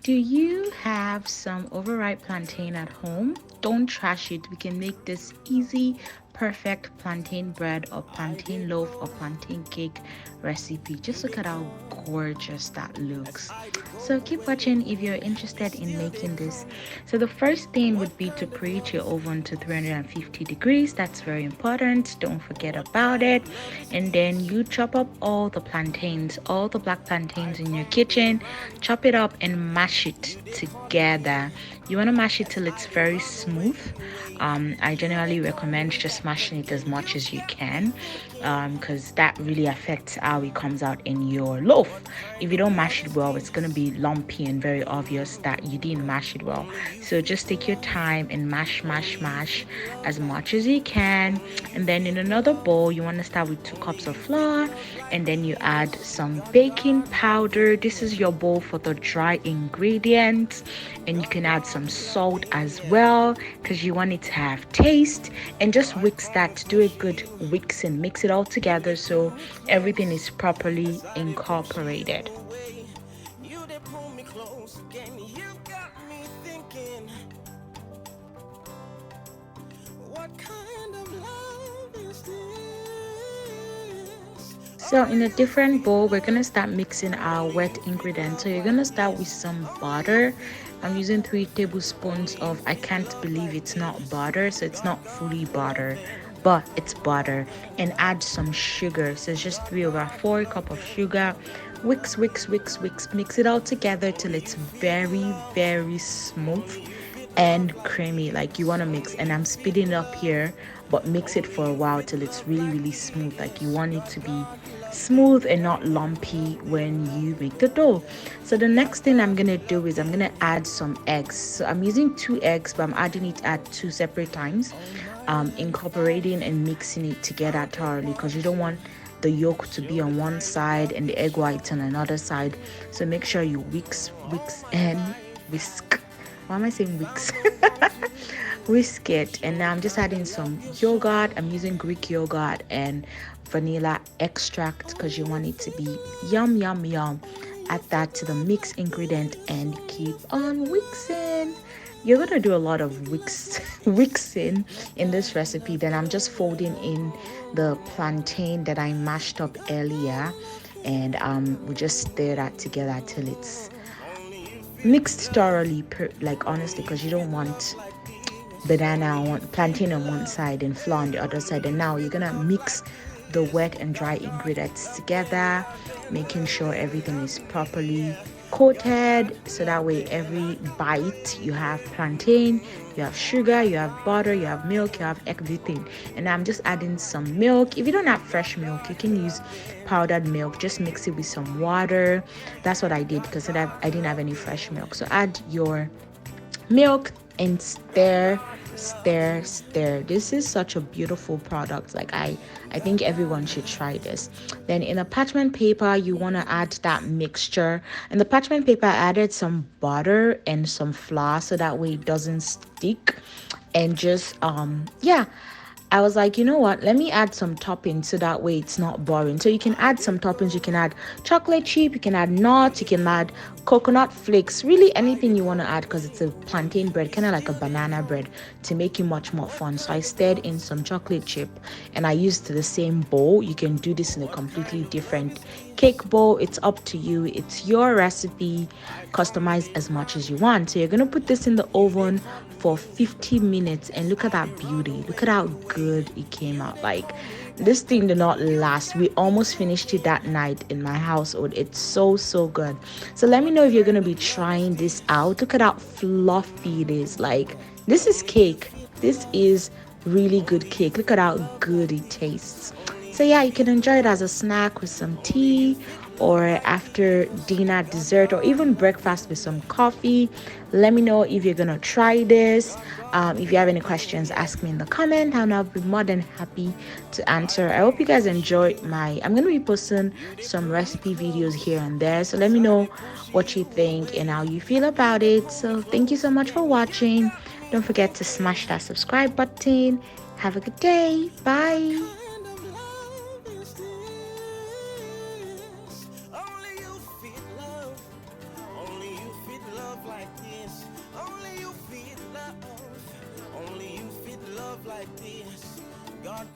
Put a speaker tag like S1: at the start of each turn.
S1: Do you have some overripe plantain at home? Don't trash it. We can make this easy, perfect plantain bread or plantain loaf or plantain cake recipe. Just look at how gorgeous that looks. So keep watching if you're interested in making this. So the first thing would be to preheat your oven to 350 degrees. That's very important. Don't forget about it. And then you chop up all the plantains, all the black plantains in your kitchen, chop it up and mash it together. You want to mash it till it's very smooth. I generally recommend just mashing it as much as you can because that really affects how it comes out in your loaf. If you don't mash it well, it's going to be lumpy and very obvious that you didn't mash it well. So just take your time and mash as much as you can. And then in another bowl, you want to start with 2 cups of flour, and then you add some baking powder. This is your bowl for the dry ingredients, and you can add some salt as well because you want it to have taste. And just whisk that, do a good whisk and mix it all together so everything is properly incorporated. So in a different bowl, we're gonna start mixing our wet ingredients. So you're gonna start with some butter. I'm using 3 tablespoons of, I can't believe it's not butter, so it's not fully butter, but it's butter. And add some sugar. So it's just 3/4 cup of sugar. Whisk, mix it all together till it's very, very smooth and creamy. Like you want to mix, and I'm speeding up here, but mix it for a while till it's really, really smooth. Like you want it to be smooth and not lumpy when you make the dough. So the next thing I'm gonna do is I'm gonna add some eggs. So I'm using 2 eggs, but I'm adding it at 2 separate times, incorporating and mixing it together thoroughly because you don't want the yolk to be on one side and the egg whites on another side. So make sure you whisk and whisk. Why am I saying whisk? Whisk it. And now I'm just adding some yogurt. I'm using Greek yogurt and vanilla extract because you want it to be yum yum yum. Add that to the mixed ingredient and keep on mixing. You're gonna do a lot of mixing in this recipe. Then I'm just folding in the plantain that I mashed up earlier, and we just stir that together till it's mixed thoroughly, like honestly, because you don't want plantain on one side and flour on the other side. And now you're gonna mix the wet and dry ingredients together, making sure everything is properly coated so that way every bite you have plantain, you have sugar, you have butter, you have milk, you have everything. And I'm just adding some milk. If you don't have fresh milk, you can use powdered milk. Just mix it with some water. That's what I did because I didn't have any fresh milk. So add your milk and stir. This is such a beautiful product. Like I think everyone should try this. Then in a parchment paper, you want to add that mixture. In the parchment paper, I added some butter and some flour so that way it doesn't stick. And just yeah, I was like, you know what? Let me add some toppings so that way it's not boring. So you can add some toppings. You can add chocolate chip, you can add nuts, you can add coconut flakes, really anything you want to add because it's a plantain bread, kind of like a banana bread to make it much more fun. So I stirred in some chocolate chip and I used the same bowl. You can do this in a completely different cake bowl. It's up to you. It's your recipe. Customize as much as you want. So you're going to put this in the oven for 50 minutes and look at that beauty. Look at how good it came out. Like this thing did not last. We almost finished it that night in my household. It's so good. So let me know if you're going to be trying this out. Look at how fluffy it is. Like this is cake. This is really good cake. Look at how good it tastes. So yeah, you can enjoy it as a snack with some tea or after dinner, dessert, or even breakfast with some coffee. Let me know if you're gonna try this. If you have any questions, ask me in the comment and I'll be more than happy to answer. I hope you guys enjoy I'm gonna be posting some recipe videos here and there, so let me know what you think and how you feel about it. So thank you so much for watching. Don't forget to smash that subscribe button. Have a good day. Bye.
S2: love like this. God